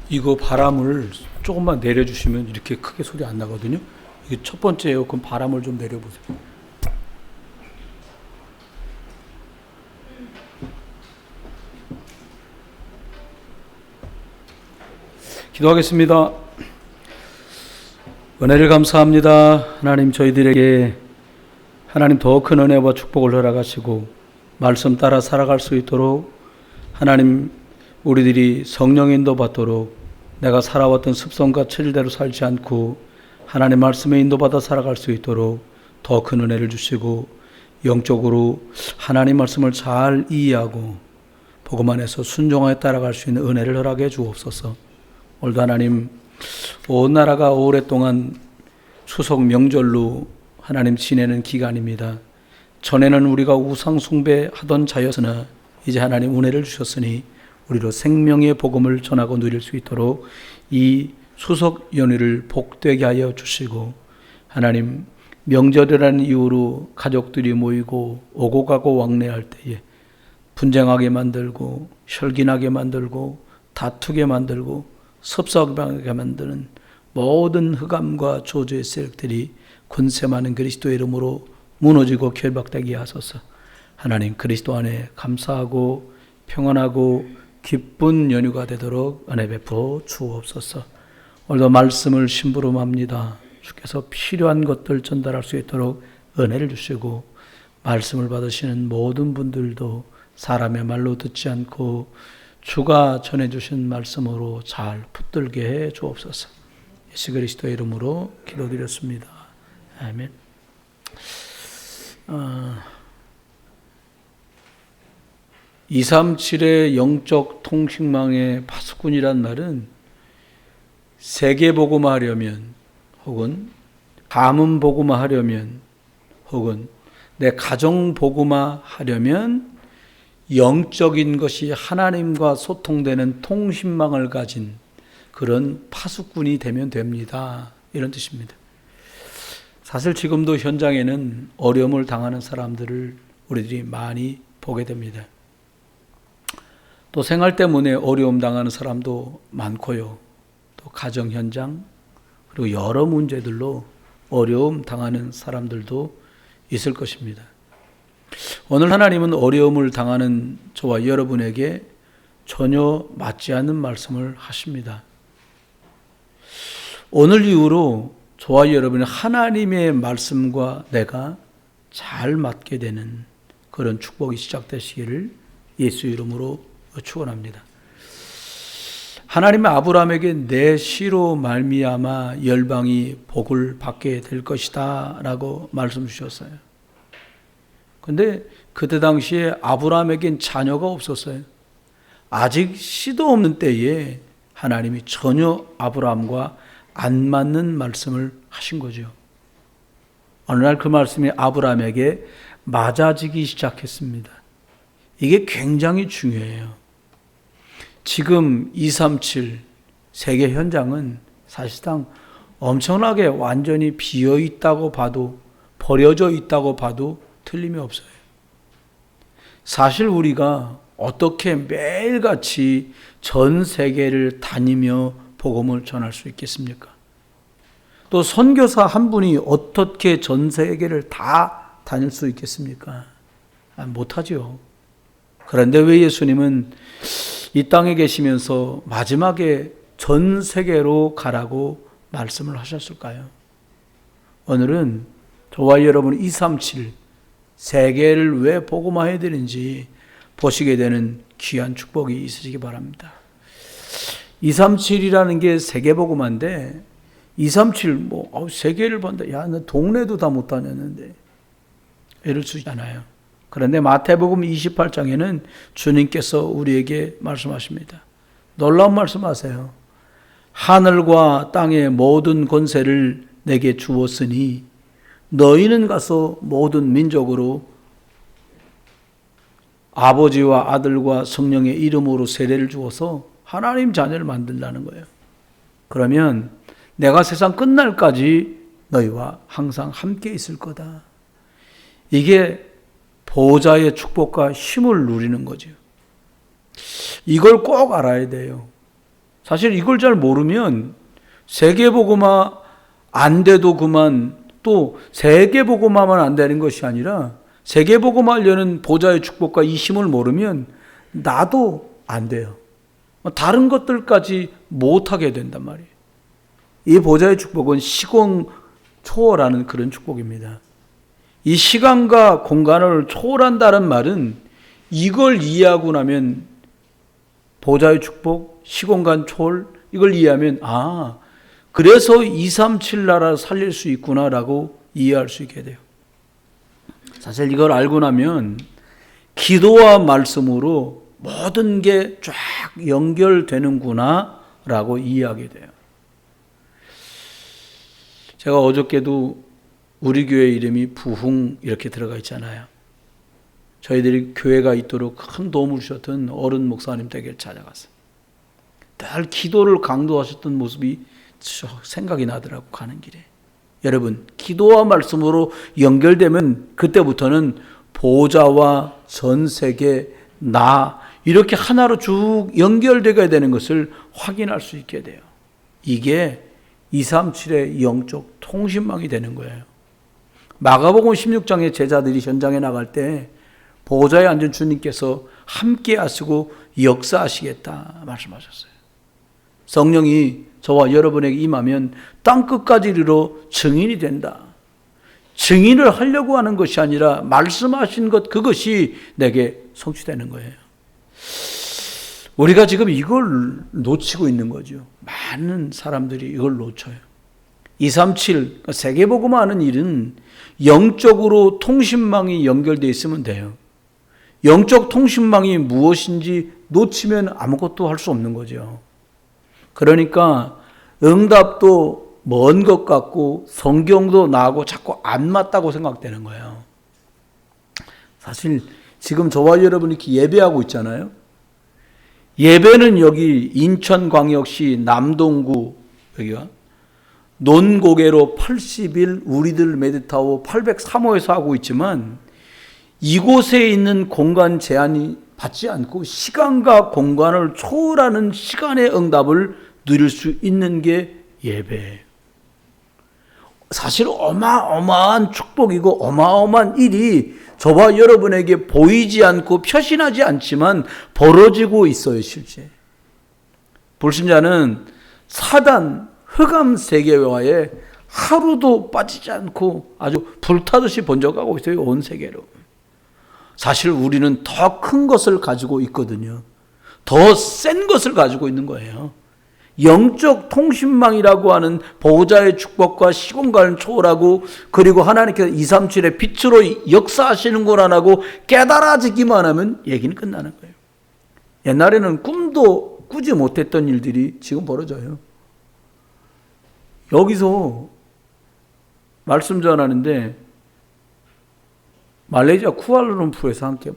이거 바람을 조금만 내려주시면 이렇게 크게 소리 안 나거든요. 이게 첫 번째 에어컨 바람을 좀 내려보세요. 기도하겠습니다. 은혜를 감사합니다. 하나님, 저희들에게 하나님 더 큰 은혜와 축복을 허락하시고 말씀 따라 살아갈 수 있도록 하나님, 우리들이 성령 인도 받도록 내가 살아왔던 습성과 체질대로 살지 않고 하나님 말씀에 인도받아 살아갈 수 있도록 더 큰 은혜를 주시고 영적으로 하나님 말씀을 잘 이해하고 복음 안에서 순종하여 따라갈 수 있는 은혜를 허락해 주옵소서. 오늘도 하나님, 온 나라가 오랫동안 추석 명절로 하나님 지내는 기간입니다. 전에는 우리가 우상 숭배하던 자였으나 이제 하나님 은혜를 주셨으니 우리로 생명의 복음을 전하고 누릴 수 있도록 이 추석 연휴를 복되게 하여 주시고, 하나님 명절이라는 이유로 가족들이 모이고 오고 가고 왕래할 때에 분쟁하게 만들고 혈기나게 만들고 다투게 만들고 섭섭하게 만드는 모든 흑암과 저주의 세력들이 권세 많은 그리스도의 이름으로 무너지고 결박되게 하소서. 하나님, 그리스도 안에 감사하고 평안하고 기쁜 연휴가 되도록 은혜 베풀어 주옵소서. 오늘도 말씀을 심부름합니다. 주께서 필요한 것들 전달할 수 있도록 은혜를 주시고, 말씀을 받으시는 모든 분들도 사람의 말로 듣지 않고 주가 전해주신 말씀으로 잘 붙들게 해 주옵소서. 예수 그리스도의 이름으로 기도드렸습니다. 아멘. 237의 영적 통신망의 파수꾼이란 말은 세계 복음화하려면, 혹은 가문 복음화하려면, 혹은 내 가정 복음화하려면 영적인 것이 하나님과 소통되는 통신망을 가진 그런 파수꾼이 되면 됩니다. 이런 뜻입니다. 사실 지금도 현장에는 어려움을 당하는 사람들을 우리들이 많이 보게 됩니다. 또 생활 때문에 어려움 당하는 사람도 많고요. 또 가정 현장, 그리고 여러 문제들로 어려움 당하는 사람들도 있을 것입니다. 오늘 하나님은 어려움을 당하는 저와 여러분에게 전혀 맞지 않는 말씀을 하십니다. 오늘 이후로 저와 여러분의 하나님의 말씀과 내가 잘 맞게 되는 그런 축복이 시작되시기를 예수 이름으로 축원합니다. 하나님의 아브라함에게 내 씨로 말미암아 열방이 복을 받게 될 것이다 라고 말씀 주셨어요. 그런데 그때 당시에 아브라함에겐 자녀가 없었어요. 아직 씨도 없는 때에 하나님이 전혀 아브라함과 안 맞는 말씀을 하신 거죠. 어느 날 그 말씀이 아브라함에게 맞아지기 시작했습니다. 이게 굉장히 중요해요. 지금 237 세계 현장은 사실상 엄청나게 완전히 비어 있다고 봐도, 버려져 있다고 봐도 틀림이 없어요. 사실 우리가 어떻게 매일같이 전 세계를 다니며 복음을 전할 수 있겠습니까? 또 선교사 한 분이 어떻게 전 세계를 다 다닐 수 있겠습니까? 못하죠. 그런데 왜 예수님은 이 땅에 계시면서 마지막에 전 세계로 가라고 말씀을 하셨을까요? 오늘은 저와 여러분 237 세계를 왜 복음화해야 되는지 보시게 되는 귀한 축복이 있으시기 바랍니다. 237이라는 게 세계 복음화인데 237 세계를 본다. 야, 너 동네도 다 못 다녔는데 이럴 수 있잖아요. 그런데 마태복음 28장에는 주님께서 우리에게 말씀하십니다. 놀라운 말씀하세요. 하늘과 땅의 모든 권세를 내게 주었으니 너희는 가서 모든 민족으로 아버지와 아들과 성령의 이름으로 세례를 주어서 하나님 자녀를 만들라는 거예요. 그러면 내가 세상 끝날까지 너희와 항상 함께 있을 거다. 이게 보호자의 축복과 힘을 누리는 거죠. 이걸 꼭 알아야 돼요. 사실 이걸 잘 모르면 세계복음화 안 돼도 그만, 또 세계복음화만 안 되는 것이 아니라 세계복음화하려는 보좌의 축복과 이 힘을 모르면 나도 안 돼요. 다른 것들까지 못하게 된단 말이에요. 이 보좌의 축복은 시공 초월하는 그런 축복입니다. 이 시간과 공간을 초월한다는 말은 이걸 이해하고 나면 보좌의 축복, 시공간 초월 이걸 이해하면 그래서 237 나라 살릴 수 있구나라고 이해할 수 있게 돼요. 사실 이걸 알고 나면 기도와 말씀으로 모든 게 쫙 연결되는구나 라고 이해하게 돼요. 제가 어저께도 우리 교회 이름이 부흥 이렇게 들어가 있잖아요. 저희들이 교회가 있도록 큰 도움을 주셨던 어른 목사님 댁에 찾아갔어요. 늘 기도를 강조하셨던 모습이 생각이 나더라고, 가는 길에. 여러분, 기도와 말씀으로 연결되면 그때부터는 보좌와 전 세계, 나 이렇게 하나로 쭉 연결되게 되는 것을 확인할 수 있게 돼요. 이게 237의 영적 통신망이 되는 거예요. 마가복음 16장의 제자들이 현장에 나갈 때 보좌에 앉은 주님께서 함께 하시고 역사하시겠다 말씀하셨어요. 성령이 저와 여러분에게 임하면 땅끝까지 이르러 증인이 된다. 증인을 하려고 하는 것이 아니라 말씀하신 것, 그것이 내게 성취되는 거예요. 우리가 지금 이걸 놓치고 있는 거죠. 많은 사람들이 이걸 놓쳐요. 237, 세계복음화 하는 일은 영적으로 통신망이 연결되어 있으면 돼요. 영적 통신망이 무엇인지 놓치면 아무것도 할 수 없는 거죠. 그러니까 응답도 먼 것 같고 성경도 나하고 자꾸 안 맞다고 생각되는 거예요. 사실 지금 저와 여러분이 이렇게 예배하고 있잖아요. 예배는 여기 인천광역시 남동구 여기가 논고개로 80일 우리들 메디타워 803호에서 하고 있지만 이곳에 있는 공간 제한이 받지 않고 시간과 공간을 초월하는 시간의 응답을 누릴 수 있는 게 예배예요. 사실 어마어마한 축복이고 어마어마한 일이 저와 여러분에게 보이지 않고 표신하지 않지만 벌어지고 있어요, 실제. 불신자는 사단, 흑암 세계와에 하루도 빠지지 않고 아주 불타듯이 번져가고 있어요, 온 세계로. 사실 우리는 더 큰 것을 가지고 있거든요. 더 센 것을 가지고 있는 거예요. 영적 통신망이라고 하는 보호자의 축복과 시공간을 초월하고 그리고 하나님께서 237의 빛으로 역사하시는구나 하고 깨달아지기만 하면 얘기는 끝나는 거예요. 옛날에는 꿈도 꾸지 못했던 일들이 지금 벌어져요. 여기서 말씀 전하는데 말레이시아 쿠알라룸푸르에서 함께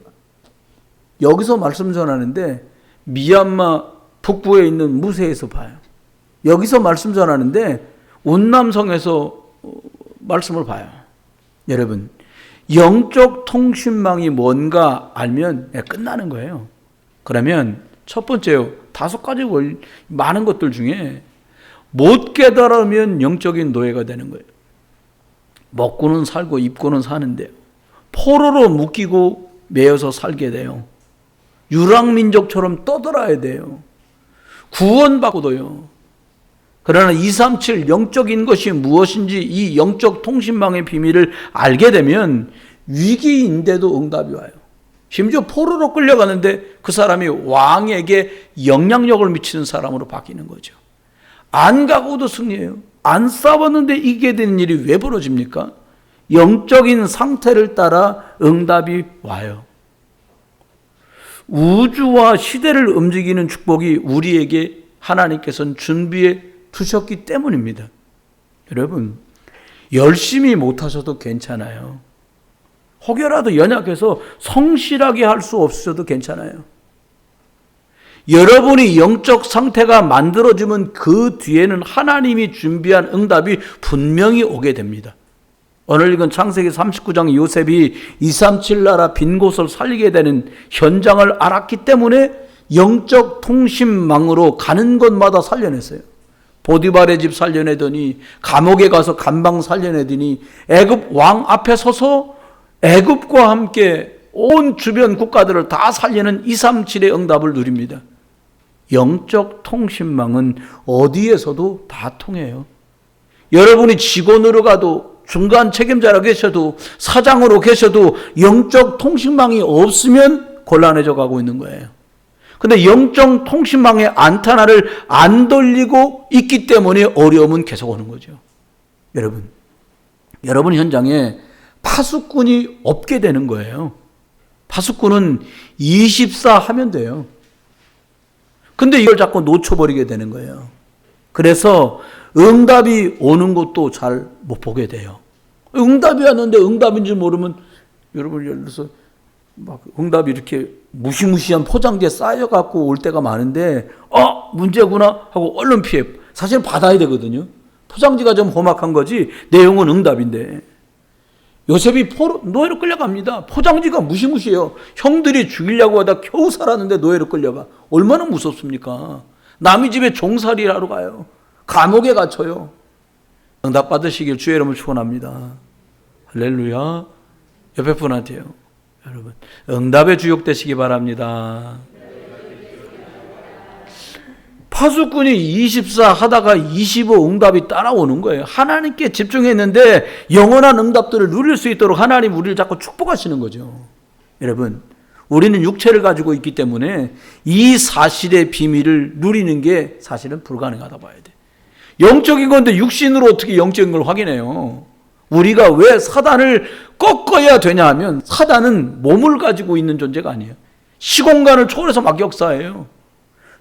여기서 말씀 전하는데 미얀마 북부에 있는 무세에서 봐요. 여기서 말씀 전하는데 운남성에서 말씀을 봐요. 여러분, 영적 통신망이 뭔가 알면 끝나는 거예요. 그러면 첫 번째요, 5가지 많은 것들 중에 못 깨달으면 영적인 노예가 되는 거예요. 먹고는 살고 입고는 사는데 포로로 묶이고 매여서 살게 돼요. 유랑민족처럼 떠들어야 돼요. 구원받고도요. 그러나 237 영적인 것이 무엇인지 이 영적 통신망의 비밀을 알게 되면 위기인데도 응답이 와요. 심지어 포로로 끌려가는데 그 사람이 왕에게 영향력을 미치는 사람으로 바뀌는 거죠. 안 가고도 승리해요. 안 싸웠는데 이기게 되는 일이 왜 벌어집니까? 영적인 상태를 따라 응답이 와요. 우주와 시대를 움직이는 축복이 우리에게 하나님께서는 준비해 두셨기 때문입니다. 여러분, 열심히 못하셔도 괜찮아요. 혹여라도 연약해서 성실하게 할 수 없으셔도 괜찮아요. 여러분이 영적 상태가 만들어지면 그 뒤에는 하나님이 준비한 응답이 분명히 오게 됩니다. 오늘 읽은 창세기 39장 요셉이 237 나라 빈 곳을 살리게 되는 현장을 알았기 때문에 영적 통신망으로 가는 곳마다 살려냈어요. 보디발의 집 살려내더니, 감옥에 가서 감방 살려내더니, 애굽 왕 앞에 서서 애굽과 함께 온 주변 국가들을 다 살리는 237의 응답을 누립니다. 영적 통신망은 어디에서도 다 통해요. 여러분이 직원으로 가도, 중간 책임자로 계셔도, 사장으로 계셔도 영적 통신망이 없으면 곤란해져 가고 있는 거예요. 근데 영적 통신망의 안테나를 안 돌리고 있기 때문에 어려움은 계속 오는 거죠. 여러분 현장에 파수꾼이 없게 되는 거예요. 파수꾼은 24 하면 돼요. 근데 이걸 자꾸 놓쳐버리게 되는 거예요. 그래서 응답이 오는 것도 잘 못 보게 돼요. 응답이 왔는데 응답인지 모르면, 여러분 예를 들어서 막 응답이 이렇게 무시무시한 포장지에 쌓여갖고 올 때가 많은데, 문제구나 하고 얼른 피해. 사실 받아야 되거든요. 포장지가 좀 험악한 거지 내용은 응답인데. 요셉이 노예로 끌려갑니다. 포장지가 무시무시해요. 형들이 죽이려고 하다 겨우 살았는데 노예로 끌려가. 얼마나 무섭습니까? 남의 집에 종살이를 하러 가요. 감옥에 갇혀요. 응답 받으시길 주의 이름으로 축원합니다. 할렐루야. 옆에 분한테요. 여러분, 응답의 주역 되시기 바랍니다. 파수꾼이 24 하다가 25 응답이 따라오는 거예요. 하나님께 집중했는데 영원한 응답들을 누릴 수 있도록 하나님 우리를 자꾸 축복하시는 거죠. 여러분, 우리는 육체를 가지고 있기 때문에 이 사실의 비밀을 누리는 게 사실은 불가능하다 봐야 돼. 영적인 건데 육신으로 어떻게 영적인 걸 확인해요? 우리가 왜 사단을 꺾어야 되냐 하면, 사단은 몸을 가지고 있는 존재가 아니에요. 시공간을 초월해서 막 역사해요.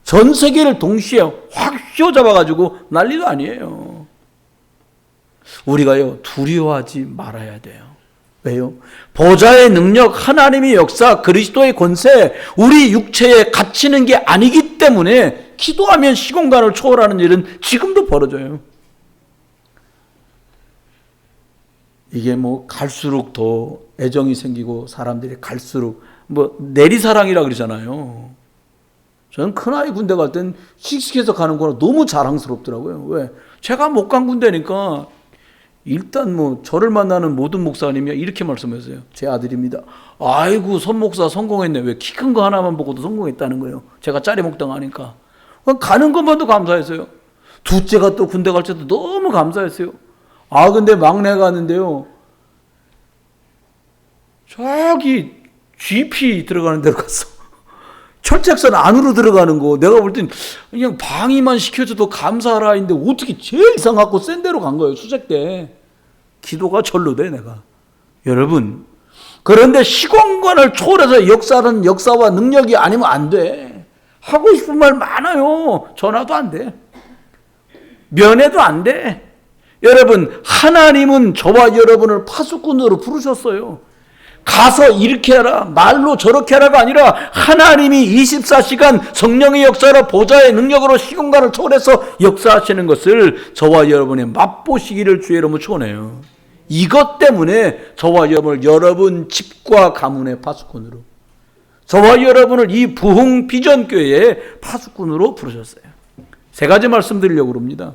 전 세계를 동시에 확 휘어잡아가지고 난리도 아니에요. 우리가요, 두려워하지 말아야 돼요. 왜요? 보좌의 능력, 하나님의 역사, 그리스도의 권세, 우리 육체에 갇히는 게 아니기 때문에 기도하면 시공간을 초월하는 일은 지금도 벌어져요. 이게 갈수록 더 애정이 생기고 사람들이 갈수록 내리사랑이라 그러잖아요. 저는 큰아이 군대 갈 땐 씩씩해서 가는 거라 너무 자랑스럽더라고요. 왜? 제가 못 간 군대니까 일단 저를 만나는 모든 목사님이 이렇게 말씀하세요. 제 아들입니다. 아이고, 손 목사 성공했네. 왜? 키 큰 거 하나만 보고도 성공했다는 거예요. 제가 짜리 목당하니까. 가는 것만도 감사했어요. 둘째가 또 군대 갈 때도 너무 감사했어요. 근데 막내가 갔는데요, 저기 GP 들어가는 데로 갔어. 철책선 안으로 들어가는 거. 내가 볼 땐 그냥 방위만 시켜줘도 감사하라 했는데 어떻게 제일 이상하고 센 데로 간 거예요, 수색 때. 기도가 절로 돼, 내가. 여러분, 그런데 시공간을 초월해서 역사는 역사와 능력이 아니면 안 돼. 하고 싶은 말 많아요. 전화도 안 돼. 면회도 안 돼. 여러분, 하나님은 저와 여러분을 파수꾼으로 부르셨어요. 가서 이렇게 해라, 말로 저렇게 하라가 아니라 하나님이 24시간 성령의 역사로 보좌의 능력으로 시공간을 초월해서 역사하시는 것을 저와 여러분이 맛보시기를 주의 이름으로 축원해요. 이것 때문에 저와 여러분을 여러분 집과 가문의 파수꾼으로, 저와 여러분을 이 부흥 비전교회의 파수꾼으로 부르셨어요. 세 가지 말씀드리려고 합니다.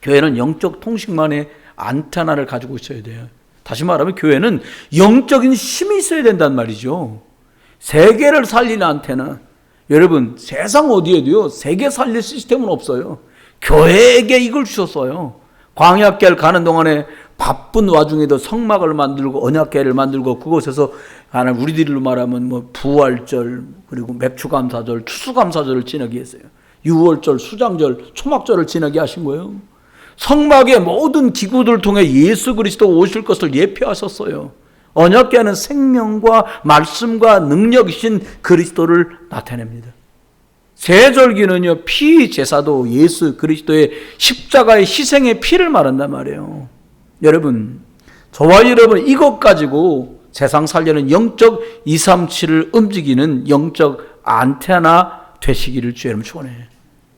교회는 영적 통신망의 안테나를 가지고 있어야 돼요. 다시 말하면 교회는 영적인 힘이 있어야 된단 말이죠. 세계를 살리는 안테나. 여러분, 세상 어디에도요, 세계 살릴 시스템은 없어요. 교회에게 이걸 주셨어요. 광야길 가는 동안에 바쁜 와중에도 성막을 만들고 언약궤를 만들고 그곳에서 하나님 우리들로 말하면 부활절, 그리고 맥주감사절, 추수감사절을 지나게 했어요. 유월절, 수장절, 초막절을 지나게 하신 거예요. 성막의 모든 기구들을 통해 예수 그리스도가 오실 것을 예표하셨어요. 언약궤는 생명과 말씀과 능력이신 그리스도를 나타냅니다. 세절기는요, 피 제사도 예수 그리스도의 십자가의 희생의 피를 말한단 말이에요. 여러분, 저와 여러분 이것 가지고 세상 살려는 영적 237을 움직이는 영적 안테나 되시기를 주의 이름으로 축원해요.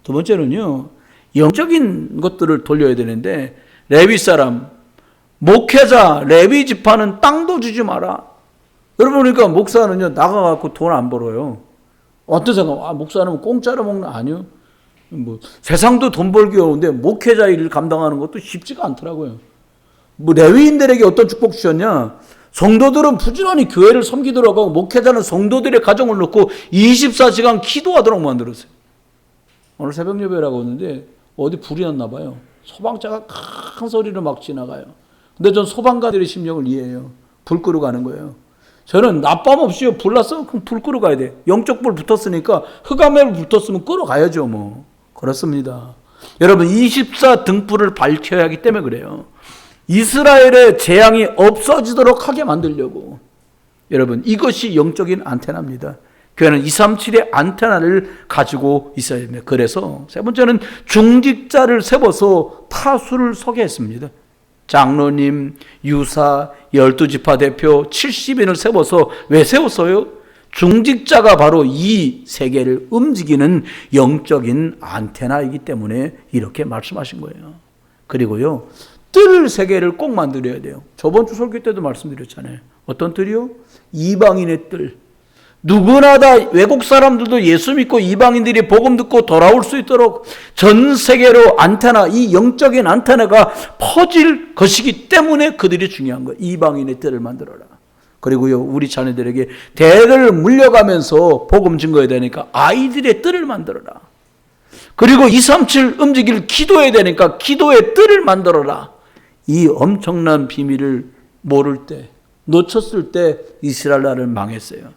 두 번째는요, 영적인 것들을 돌려야 되는데, 레위 사람, 목회자, 레위 지파는 땅도 주지 마라. 여러분, 그러니까 목사는요, 나가갖고 돈 안 벌어요. 어떤 생각? 목사는 공짜로 먹는 아니요. 세상도 돈 벌기 어려운데 목회자 일을 감당하는 것도 쉽지가 않더라고요. 레위인들에게 어떤 축복 주셨냐? 성도들은 부지런히 교회를 섬기도록 하고 목회자는 성도들의 가정을 놓고 24시간 기도하도록 만들었어요. 오늘 새벽 예배라고 했는데 어디 불이 났나 봐요. 소방차가 큰 소리로 막 지나가요. 근데 전 소방관들의 심령을 이해해요. 불 끄러 가는 거예요. 저는 낮밤 없이 불 났으면 불 끄러 가야 돼. 영적 불 붙었으니까 흑암에 붙었으면 끄러 가야죠 뭐. 그렇습니다. 여러분 24 등불을 밝혀야 하기 때문에 그래요. 이스라엘의 재앙이 없어지도록 하게 만들려고. 여러분 이것이 영적인 안테나입니다. 교회는 237의 안테나를 가지고 있어야 됩니다. 그래서 세 번째는 중직자를 세워서 타수를 서게 했습니다. 장로님, 유사, 12지파 대표 70인을 세워서 왜 세웠어요? 중직자가 바로 이 세계를 움직이는 영적인 안테나이기 때문에 이렇게 말씀하신 거예요. 그리고요, 뜰 세계를 꼭 만들어야 돼요. 저번 주 설교 때도 말씀드렸잖아요. 어떤 뜰이요? 이방인의 뜰. 누구나 다 외국 사람들도 예수 믿고 이방인들이 복음 듣고 돌아올 수 있도록 전 세계로 안테나, 이 영적인 안테나가 퍼질 것이기 때문에 그들이 중요한 거예요. 이방인의 뜰을 만들어라. 그리고요, 우리 자녀들에게 대를 물려가면서 복음 증거해야 되니까 아이들의 뜰을 만들어라. 그리고 237 움직일 기도해야 되니까 기도의 뜰을 만들어라. 이 엄청난 비밀을 모를 때, 놓쳤을 때 이스라엘 나라를 망했어요.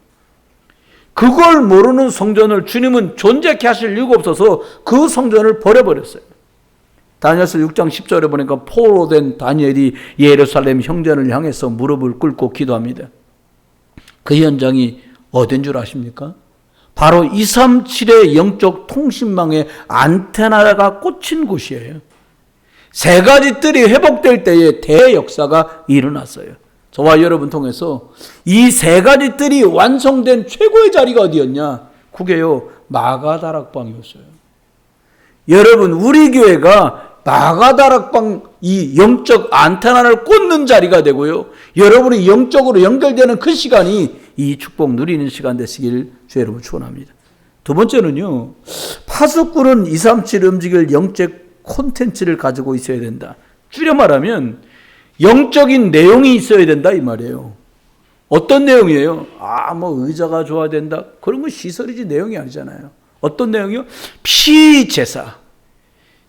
그걸 모르는 성전을 주님은 존재케 하실 이유가 없어서 그 성전을 버려버렸어요. 다니엘서 6장 10절에 보니까 포로 된 다니엘이 예루살렘 형전을 향해서 무릎을 꿇고 기도합니다. 그 현장이 어딘 줄 아십니까? 바로 237의 영적 통신망의 안테나가 꽂힌 곳이에요. 세 가지 뜰이 회복될 때에 대역사가 일어났어요. 저와 여러분 통해서 이 세 가지 뜰이 완성된 최고의 자리가 어디였냐? 그게요, 마가다락방이었어요. 여러분, 우리 교회가 마가다락방 이 영적 안테나를 꽂는 자리가 되고요, 여러분이 영적으로 연결되는 그 시간이 이 축복 누리는 시간 되시길 주 여러분 축원합니다. 두 번째는요, 파수꾼은 237 움직일 영적 콘텐츠를 가지고 있어야 된다. 줄여 말하면 영적인 내용이 있어야 된다 이 말이에요. 어떤 내용이에요? 의자가 좋아야 된다. 그런 건 시설이지 내용이 아니잖아요. 어떤 내용이요? 피제사.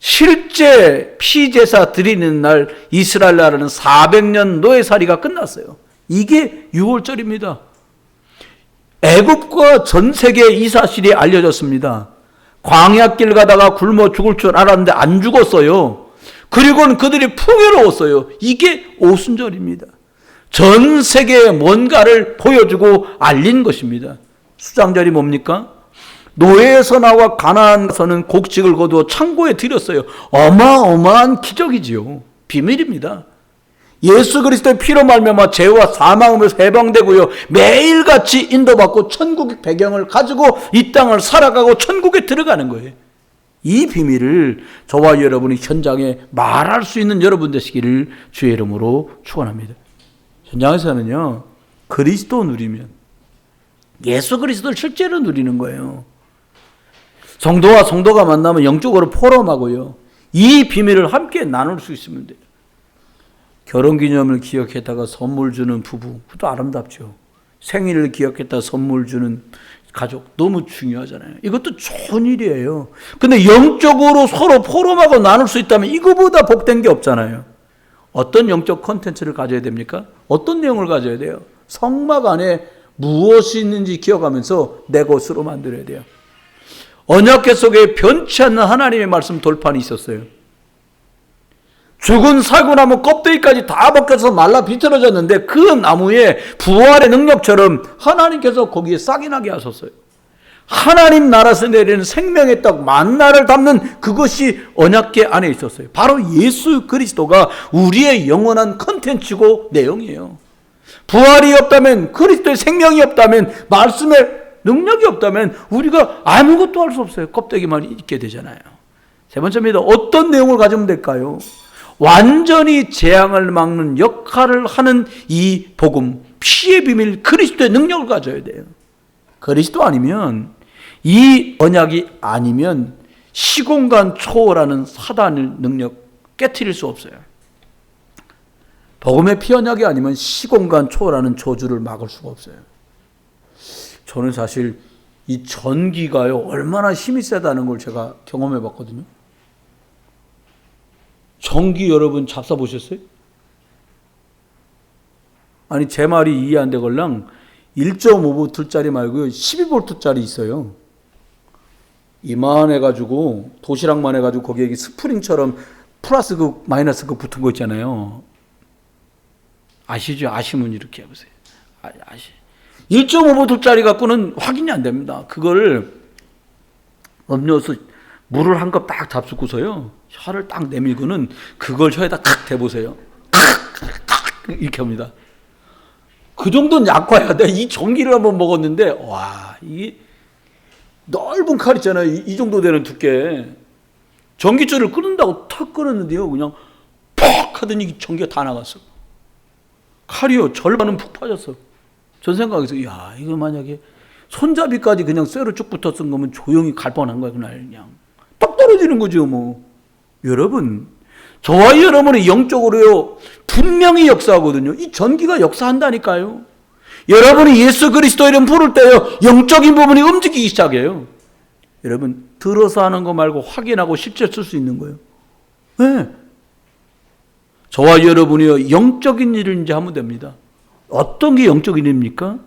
실제 피제사 드리는 날 이스라엘 나라는 400년 노예살이가 끝났어요. 이게 6월절입니다. 애굽과 전 세계에 이 사실이 알려졌습니다. 광야길 가다가 굶어 죽을 줄 알았는데 안 죽었어요. 그리고는 그들이 풍요로웠어요. 이게 오순절입니다. 전 세계에 뭔가를 보여주고 알린 것입니다. 수장절이 뭡니까? 노예에서 나와 가나안에서는 곡식을 거두어 창고에 들였어요. 어마어마한 기적이지요. 비밀입니다. 예수 그리스도의 피로 말미암아 죄와 사망으로 해방되고요, 매일같이 인도받고 천국의 배경을 가지고 이 땅을 살아가고 천국에 들어가는 거예요. 이 비밀을 저와 여러분이 현장에 말할 수 있는 여러분 되시기를 주의 이름으로 축원합니다. 현장에서는요, 그리스도 누리면 예수 그리스도를 실제로 누리는 거예요. 성도와 성도가 만나면 영적으로 포럼하고요, 이 비밀을 함께 나눌 수 있으면 돼요. 결혼기념을 기억했다가 선물 주는 부부, 그것도 아름답죠. 생일을 기억했다가 선물 주는 가족, 너무 중요하잖아요. 이것도 좋은 일이에요. 근데 영적으로 서로 포럼하고 나눌 수 있다면 이거보다 복된 게 없잖아요. 어떤 영적 콘텐츠를 가져야 됩니까? 어떤 내용을 가져야 돼요? 성막 안에 무엇이 있는지 기억하면서 내 것으로 만들어야 돼요. 언약궤 속에 변치 않는 하나님의 말씀 돌판이 있었어요. 죽은 살구나무 껍데기까지 다 벗겨서 말라 비틀어졌는데 그 나무에 부활의 능력처럼 하나님께서 거기에 싹이 나게 하셨어요. 하나님 나라에서 내리는 생명의 떡 만나를 담는 그것이 언약궤 안에 있었어요. 바로 예수 그리스도가 우리의 영원한 컨텐츠고 내용이에요. 부활이 없다면, 그리스도의 생명이 없다면, 말씀의 능력이 없다면 우리가 아무것도 할 수 없어요. 껍데기만 있게 되잖아요. 세 번째입니다. 어떤 내용을 가지면 될까요? 완전히 재앙을 막는 역할을 하는 이 복음, 피의 비밀, 그리스도의 능력을 가져야 돼요. 그리스도 아니면 이 언약이 아니면 시공간 초월하는 사단의 능력 깨트릴 수 없어요. 복음의 피언약이 아니면 시공간 초월하는 저주를 막을 수가 없어요. 저는 사실 이 전기가요, 얼마나 힘이 세다는 걸 제가 경험해 봤거든요. 전기 여러분 잡숴 보셨어요? 아니, 제 말이 이해 안 되걸랑 1.5V짜리 말고요, 12V짜리 있어요. 이만해가지고, 도시락만 해가지고, 거기에 스프링처럼 플러스 극, 마이너스 극 붙은 거 있잖아요. 아시죠? 아시면 이렇게 해보세요. 1.5V짜리 갖고는 확인이 안 됩니다. 그걸 음료수, 물을 한 컵 딱 잡수고서요, 혀를 딱 내밀고는 그걸 혀에다 칵 대보세요. 칵! 이렇게 합니다. 그 정도는 약과야. 내가 이 전기를 한번 먹었는데, 와, 이게 넓은 칼 있잖아요. 이 정도 되는 두께. 전기줄을 끊는다고 탁 끊었는데요, 그냥 퍽 하더니 전기가 다 나갔어. 칼이요, 절반은 푹 빠졌어. 전 생각해서, 야, 이거 만약에 손잡이까지 그냥 쇠로 쭉 붙었던 거면 조용히 갈 뻔한 거야, 그날. 그냥 똑 떨어지는 거죠, 뭐. 여러분, 저와 여러분이 영적으로요, 분명히 역사하거든요. 이 전기가 역사한다니까요. 여러분이 예수 그리스도 이름 부를 때요, 영적인 부분이 움직이기 시작해요. 여러분, 들어서 하는 거 말고 확인하고 실제 쓸 수 있는 거예요. 네. 저와 여러분이요, 영적인 일을 이제 하면 됩니다. 어떤 게 영적인 일입니까?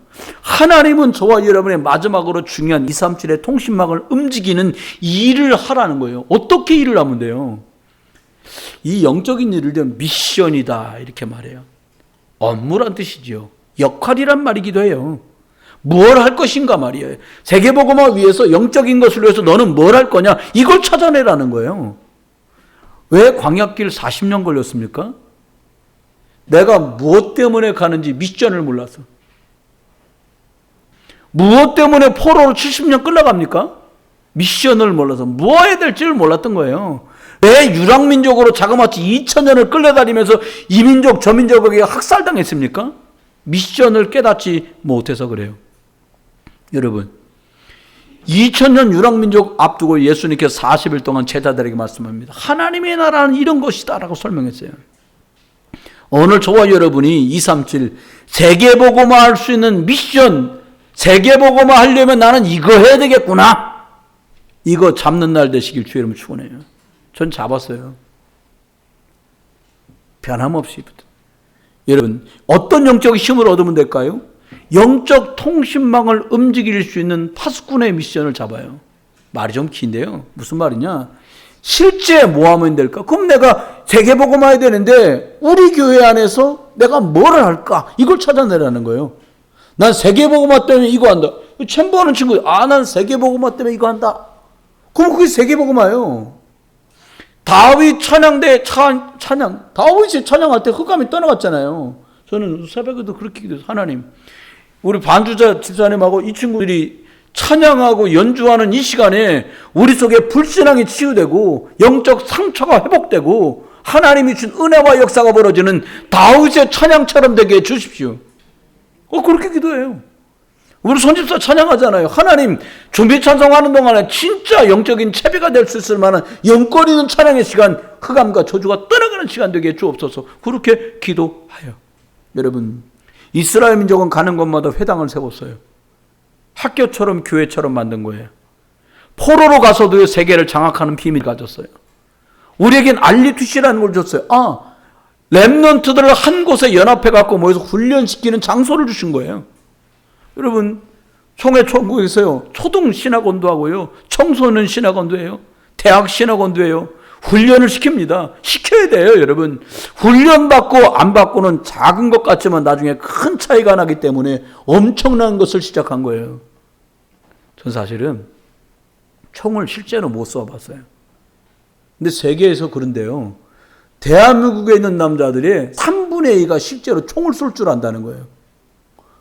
하나님은 저와 여러분의 마지막으로 중요한 237의 통신망을 움직이는 일을 하라는 거예요. 어떻게 일을 하면 돼요? 이 영적인 일을 좀 미션이다 이렇게 말해요. 업무란 뜻이죠. 역할이란 말이기도 해요. 뭘 할 것인가 말이에요. 세계복음화 위해서 영적인 것을 위해서 너는 뭘 할 거냐, 이걸 찾아내라는 거예요. 왜 광야길 40년 걸렸습니까? 내가 무엇 때문에 가는지 미션을 몰랐어. 무엇 때문에 포로로 70년 끌려갑니까? 미션을 몰라서 뭐 해야 될지를 몰랐던 거예요. 왜 유랑민족으로 자그마치 2000년을 끌려다니면서 이민족 저민족에게 학살당했습니까? 미션을 깨닫지 못해서 그래요. 여러분, 2000년 유랑민족 앞두고 예수님께서 40일 동안 제자들에게 말씀합니다. 하나님의 나라는 이런 것이다 라고 설명했어요. 오늘 저와 여러분이 237 세계복음화 할 수 있는 미션, 세계복음화 하려면 나는 이거 해야 되겠구나, 이거 잡는 날 되시길 주의 이름으로 축원해요. 전 잡았어요. 변함없이. 여러분, 어떤 영적 힘을 얻으면 될까요? 영적 통신망을 움직일 수 있는 파수꾼의 미션을 잡아요. 말이 좀 긴데요. 무슨 말이냐? 실제 뭐 하면 될까? 그럼 내가 세계복음화 해야 되는데 우리 교회 안에서 내가 뭐를 할까? 이걸 찾아내라는 거예요. 난 세계복음화 때문에 이거 한다. 챔버하는 친구, 난 세계복음화 때문에 이거 한다. 그럼 그게 세계복음화예요. 다윗 찬양대 찬양. 다윗이 찬양할 때 흑암이 떠나갔잖아요. 저는 새벽에도 그렇게 기도해서, 하나님, 우리 반주자 집사님하고 이 친구들이 찬양하고 연주하는 이 시간에 우리 속에 불신앙이 치유되고 영적 상처가 회복되고 하나님이 준 은혜와 역사가 벌어지는 다윗의 찬양처럼 되게 해 주십시오. 그렇게 기도해요. 우리 손집사 찬양하잖아요. 하나님, 준비 찬송하는 동안에 진짜 영적인 채비가 될 수 있을 만한 영거리는 찬양의 시간, 흑암과 저주가 떠나가는 시간 되게 해 주옵소서. 그렇게 기도하여. 여러분, 이스라엘 민족은 가는 곳마다 회당을 세웠어요. 학교처럼 교회처럼 만든 거예요. 포로로 가서도 세계를 장악하는 비밀을 가졌어요. 우리에겐 알리투시라는 걸 줬어요. 렘넌트들을 한 곳에 연합해갖고 모여서 훈련시키는 장소를 주신 거예요. 여러분, 총회천국에서요, 초등 신학원도 하고요, 청소년 신학원도 해요, 대학 신학원도 해요. 훈련을 시킵니다. 시켜야 돼요, 여러분. 훈련받고 안 받고는 작은 것 같지만 나중에 큰 차이가 나기 때문에 엄청난 것을 시작한 거예요. 전 사실은 총을 실제로 못 쏘아봤어요. 근데 세계에서 그런데요, 대한민국에 있는 남자들의 3분의 2가 실제로 총을 쏠 줄 안다는 거예요.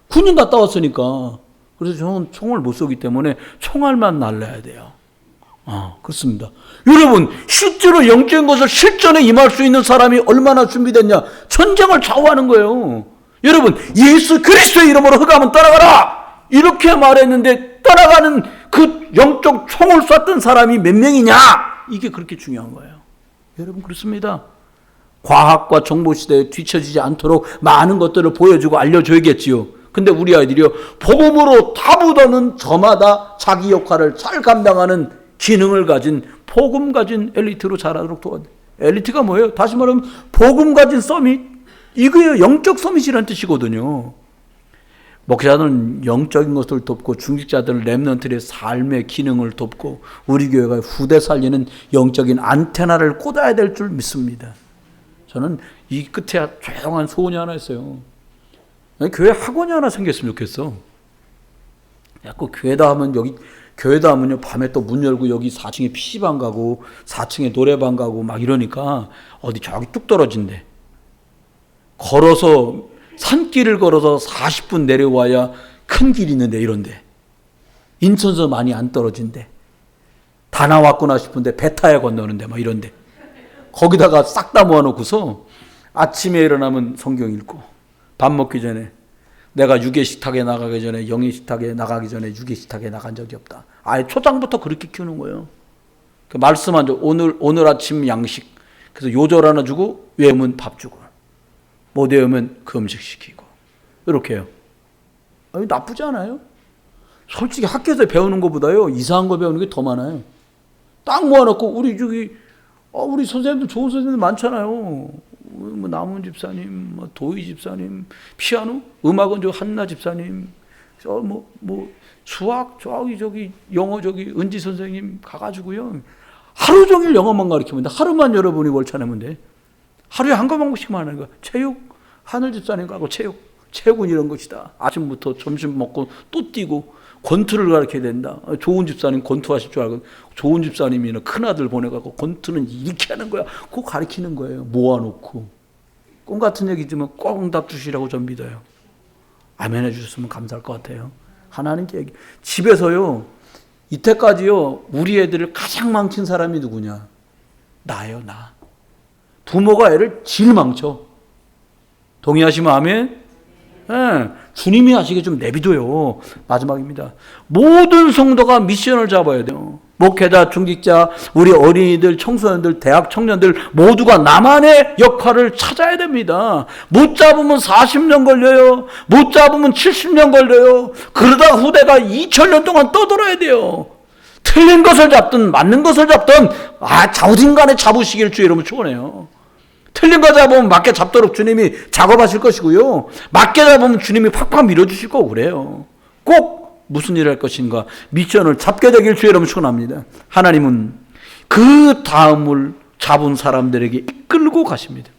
군인 갔다 왔으니까. 그래서 저는 총을 못 쏘기 때문에 총알만 날라야 돼요. 그렇습니다. 여러분, 실제로 영적인 것을 실전에 임할 수 있는 사람이 얼마나 준비됐냐? 전쟁을 좌우하는 거예요. 여러분, 예수 그리스도의 이름으로 흑암은 떠나가라! 이렇게 말했는데 떠나가는 그 영적 총을 쐈던 사람이 몇 명이냐? 이게 그렇게 중요한 거예요. 여러분, 그렇습니다. 과학과 정보 시대에 뒤처지지 않도록 많은 것들을 보여주고 알려줘야겠지요. 근데 우리 아이들이요, 복음으로 다부도는 저마다 자기 역할을 잘 감당하는 기능을 가진 복음 가진 엘리트로 자라도록 도와야 돼. 엘리트가 뭐예요? 다시 말하면 복음 가진 서밋, 이거예요. 영적 서밋이라는 뜻이거든요. 목사들은 영적인 것을 돕고 중직자들은 렘넌트의 삶의 기능을 돕고 우리 교회가 후대 살리는 영적인 안테나를 꽂아야 될 줄 믿습니다. 저는 이 끝에 조용한 소원이 하나 있어요. 교회 학원이 하나 생겼으면 좋겠어. 자꾸 교회다 하면 여기 교회다 하면요, 밤에 또 문 열고 여기 4층에 PC방 가고 4층에 노래방 가고 막 이러니까 어디 저기 뚝 떨어진대. 걸어서 산길을 걸어서 40분 내려와야 큰 길 있는데 이런데. 인천서 많이 안 떨어진대. 다 나왔구나 싶은데 배 타야 건너는데 막 이런데. 거기다가 싹 다 모아놓고서 아침에 일어나면 성경 읽고 밥 먹기 전에 내가 유괴 식탁에 나가기 전에 영의 식탁에 나가기 전에 유괴 식탁에 나간 적이 없다. 아예 초장부터 그렇게 키우는 거예요. 그 말씀 한 줄 오늘 아침 양식. 그래서 요절 하나 주고 외우면 밥 주고 못 외우면 그 음식 시키고 이렇게 해요. 아니, 나쁘지 않아요. 솔직히 학교에서 배우는 것보다요 이상한 거 배우는 게 더 많아요. 딱 모아놓고 우리 선생님들 좋은 선생님들 많잖아요. 뭐 남은 집사님, 뭐 도희 집사님, 피아노, 음악은 저 한나 집사님, 수학 저기 영어 저기 은지 선생님 가가지고요 하루 종일 영어만 가르치면 돼. 하루만 여러분이 월차 내면 돼. 하루에 한 과목씩만 하는 거야. 체육, 하늘 집사님 가고 체육은 이런 것이다. 아침부터 점심 먹고 또 뛰고 권투를 가르쳐야 된다. 좋은 집사님 권투 하실 줄 알고 좋은 집사님이나 큰아들 보내가고 권투는 이렇게 하는 거야. 그거 가르치는 거예요. 모아놓고. 꿈 같은 얘기지만 꼭 응답 주시라고 전 믿어요. 아멘 해주셨으면 감사할 것 같아요. 하나님께 얘기. 집에서요, 이때까지요, 우리 애들을 가장 망친 사람이 누구냐? 나예요, 나. 부모가 애를 제일 망쳐. 동의하시면 아멘? 네, 주님이 하시게 좀 내비둬요. 마지막입니다. 모든 성도가 미션을 잡아야 돼요. 목회자, 중직자, 우리 어린이들, 청소년들, 대학 청년들 모두가 나만의 역할을 찾아야 됩니다. 못 잡으면 40년 걸려요. 못 잡으면 70년 걸려요. 그러다 후대가 2000년 동안 떠돌아야 돼요. 틀린 것을 잡든 맞는 것을 잡든 어딘간에 잡으시길 주의 이름으로 축원해요. 틀린 거 잡으면 맞게 잡도록 주님이 작업하실 것이고요. 맞게 잡으면 주님이 팍팍 밀어주실 거고 그래요. 꼭 무슨 일을 할 것인가 미션을 잡게 되길 주의 이름으로 축원합니다. 하나님은 그 다음을 잡은 사람들에게 이끌고 가십니다.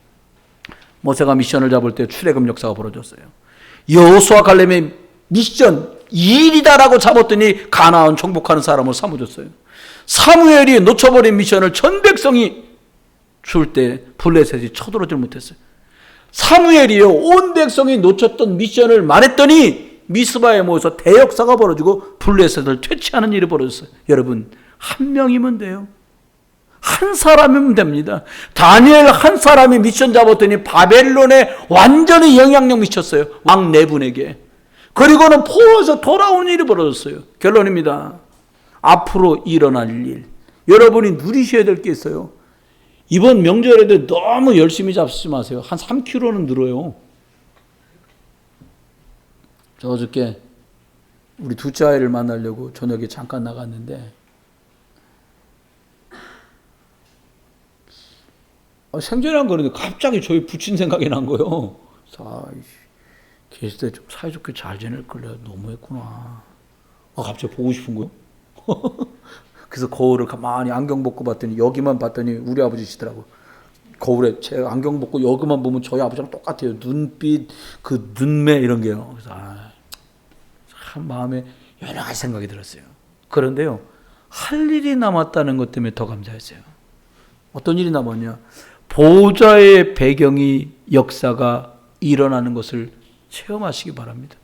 모세가 미션을 잡을 때 출애굽 역사가 벌어졌어요. 여호수아 갈렙의 미션 2일이다라고 잡았더니 가나안 정복하는 사람을 삼아줬어요. 사무엘이 놓쳐버린 미션을 전 백성이 줄 때 블레셋이 쳐들어오지 못했어요. 사무엘이요, 온 백성이 놓쳤던 미션을 말했더니 미스바에 모여서 대역사가 벌어지고 블레셋을 퇴치하는 일이 벌어졌어요. 여러분, 한 명이면 돼요. 한 사람이면 됩니다. 다니엘 한 사람이 미션 잡았더니 바벨론에 완전히 영향력 미쳤어요. 왕 네 분에게. 그리고는 포로에서 돌아오는 일이 벌어졌어요. 결론입니다. 앞으로 일어날 일, 여러분이 누리셔야 될 게 있어요. 이번 명절에도 너무 열심히 잡수지 마세요. 한 3kg는 늘어요. 저 어저께 우리 둘째 아이를 만나려고 저녁에 잠깐 나갔는데 생전에 한 거는데 갑자기 저희 부친 생각이 난 거예요. 계실 때 좀 사이좋게 잘 지낼 걸 내가 너무했구나. 갑자기 보고 싶은 거예요. 그래서 거울을 가만히 안경 벗고 봤더니 여기만 봤더니 우리 아버지시더라고. 거울에 제 안경 벗고 여기만 보면 저희 아버지랑 똑같아요. 눈빛, 그 눈매 이런 게요. 그래서 참 마음에 여러 가지 생각이 들었어요. 그런데요, 할 일이 남았다는 것 때문에 더 감사했어요. 어떤 일이 남았냐? 보좌의 배경이 역사가 일어나는 것을 체험하시기 바랍니다.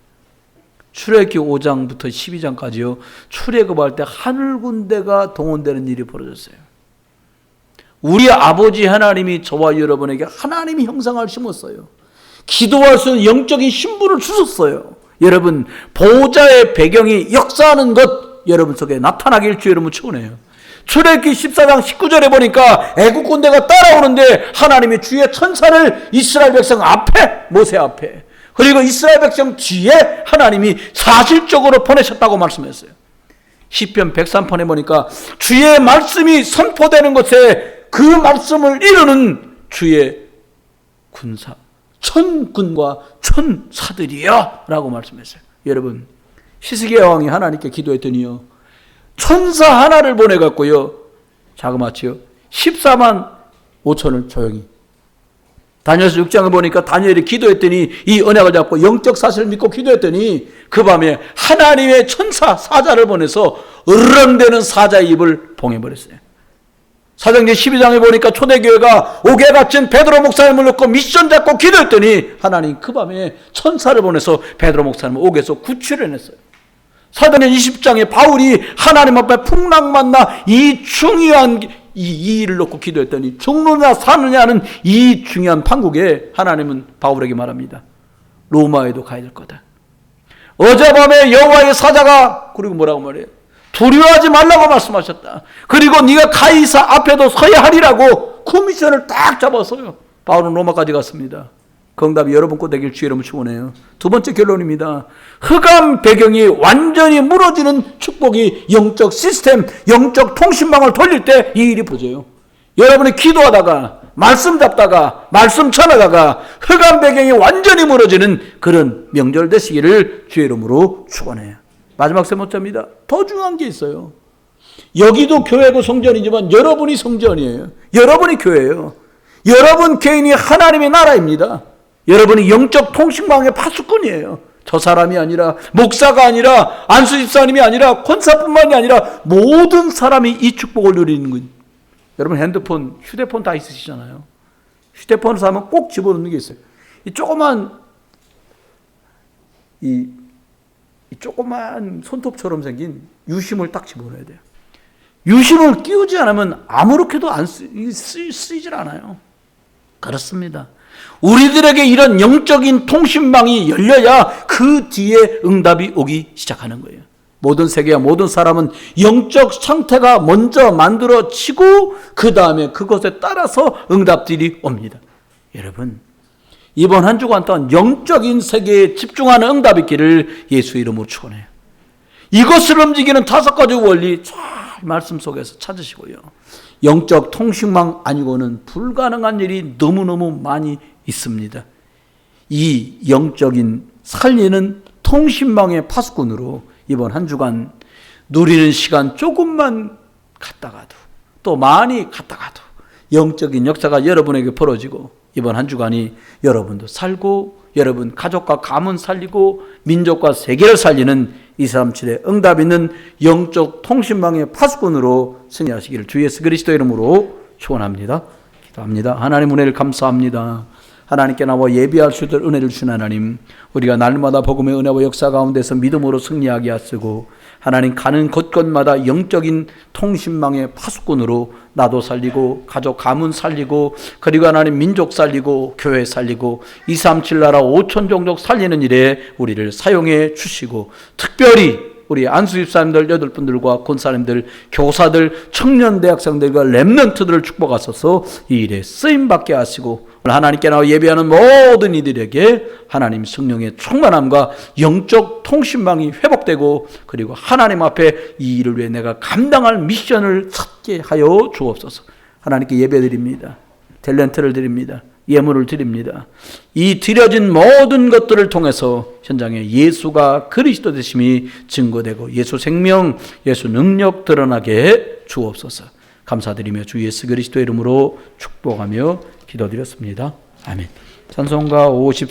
출애굽기 5장부터 12장까지요. 출애굽할 때 하늘 군대가 동원되는 일이 벌어졌어요. 우리 아버지 하나님이 저와 여러분에게 하나님의 형상을 심었어요. 기도할 수 있는 영적인 신분을 주셨어요. 여러분, 보좌의 배경이 역사하는 것, 여러분 속에 나타나길 주의 이름으로 축원해요. 출애굽기 14장 19절에 보니까 애국 군대가 따라오는데 하나님이 주의 천사를 이스라엘 백성 앞에, 모세 앞에, 그리고 이스라엘 백성 뒤에 하나님이 사실적으로 보내셨다고 말씀했어요. 시편 103편에 보니까 주의 말씀이 선포되는 곳에 그 말씀을 이루는 주의 군사, 천군과 천사들이여 라고 말씀했어요. 여러분, 히스기야 왕이 하나님께 기도했더니요, 천사 하나를 보내갖고요, 자그마치요 14만 5천을 조용히. 다니엘서 6장을 보니까 다니엘이 기도했더니, 이 언약을 잡고 영적 사실을 믿고 기도했더니 그 밤에 하나님의 천사 사자를 보내서 으르렁대는 사자의 입을 봉해버렸어요. 사도행전 12장에 보니까 초대교회가 옥에 갇힌 베드로 목사님을 놓고 미션 잡고 기도했더니 하나님 그 밤에 천사를 보내서 베드로 목사님을 옥에서 구출해냈어요. 사도행전 20장에 바울이 하나님 앞에 풍랑만나 이 중요한 이 일을 놓고 기도했더니 죽느냐 사느냐는 이 중요한 판국에 하나님은 바울에게 말합니다. 로마에도 가야 될 거다. 어젯밤에 여호와의 사자가, 그리고 뭐라고 말해요? 두려워하지 말라고 말씀하셨다. 그리고 네가 가이사 앞에도 서야 하리라고 그 미션을 딱 잡았어요. 바울은 로마까지 갔습니다. 그 응답이 여러분 거 되길 주의 이름으로 축원해요. 두 번째 결론입니다. 흑암 배경이 완전히 무너지는 축복이 영적 시스템, 영적 통신망을 돌릴 때 이 일이 벌어져요. 여러분이 기도하다가 말씀 잡다가 말씀 전하다가 흑암 배경이 완전히 무너지는 그런 명절 되시기를 주의 이름으로 축원해요. 마지막 세 번째입니다. 더 중요한 게 있어요. 여기도 교회고 성전이지만 여러분이 성전이에요. 여러분이 교회예요. 여러분 개인이 하나님의 나라입니다. 여러분이 영적 통신망의 파수꾼이에요. 저 사람이 아니라, 목사가 아니라, 안수 집사님이 아니라, 권사뿐만이 아니라 모든 사람이 이 축복을 누리는 거예요. 여러분 핸드폰, 휴대폰 다 있으시잖아요. 휴대폰을 사면 꼭 집어넣는 게 있어요. 이 조그만 손톱처럼 생긴 유심을 딱 집어넣어야 돼요. 유심을 끼우지 않으면 아무렇게도 쓰이질 않아요. 그렇습니다. 우리들에게 이런 영적인 통신망이 열려야 그 뒤에 응답이 오기 시작하는 거예요. 모든 세계와 모든 사람은 영적 상태가 먼저 만들어지고 그 다음에 그것에 따라서 응답들이 옵니다. 여러분, 이번 한 주간 동안 영적인 세계에 집중하는 응답이 있기를 예수 이름으로 축원해요. 이것을 움직이는 5가지 원리 잘 말씀 속에서 찾으시고요. 영적 통신망 아니고는 불가능한 일이 너무너무 많이 있습니다. 이 영적인 살리는 통신망의 파수꾼으로 이번 한 주간 누리는 시간 조금만 갔다가도 또 많이 갔다가도 영적인 역사가 여러분에게 벌어지고 이번 한 주간이 여러분도 살고 여러분 가족과 가문 살리고 민족과 세계를 살리는 237의 응답 있는 영적 통신망의 파수꾼으로 승리하시기를 주 예수 그리스도 이름으로 축원합니다. 기도합니다. 하나님 은혜를 감사합니다. 하나님께 나와 예비할 수 있도록 은혜를 주신 하나님, 우리가 날마다 복음의 은혜와 역사 가운데서 믿음으로 승리하게 하시고 하나님 가는 곳곳마다 영적인 통신망의 파수꾼으로 나도 살리고 가족 가문 살리고 그리고 하나님 민족 살리고 교회 살리고 237 나라 5천 종족 살리는 일에 우리를 사용해 주시고 특별히 우리 안수집사님들 8분들과 권사님들 교사들 청년대학생들과 렘넌트들을 축복하소서 이 일에 쓰임받게 하시고 하나님께 나와 예배하는 모든 이들에게 하나님 성령의 충만함과 영적 통신망이 회복되고 그리고 하나님 앞에 이 일을 위해 내가 감당할 미션을 찾게 하여 주옵소서. 하나님께 예배드립니다. 탤런트를 드립니다. 예물을 드립니다. 이 드려진 모든 것들을 통해서 현장에 예수가 그리스도 되심이 증거되고 예수 생명, 예수 능력 드러나게 주옵소서. 감사드리며 주 예수 그리스도의 이름으로 축복하며 기도드렸습니다. 아멘. 찬송가 50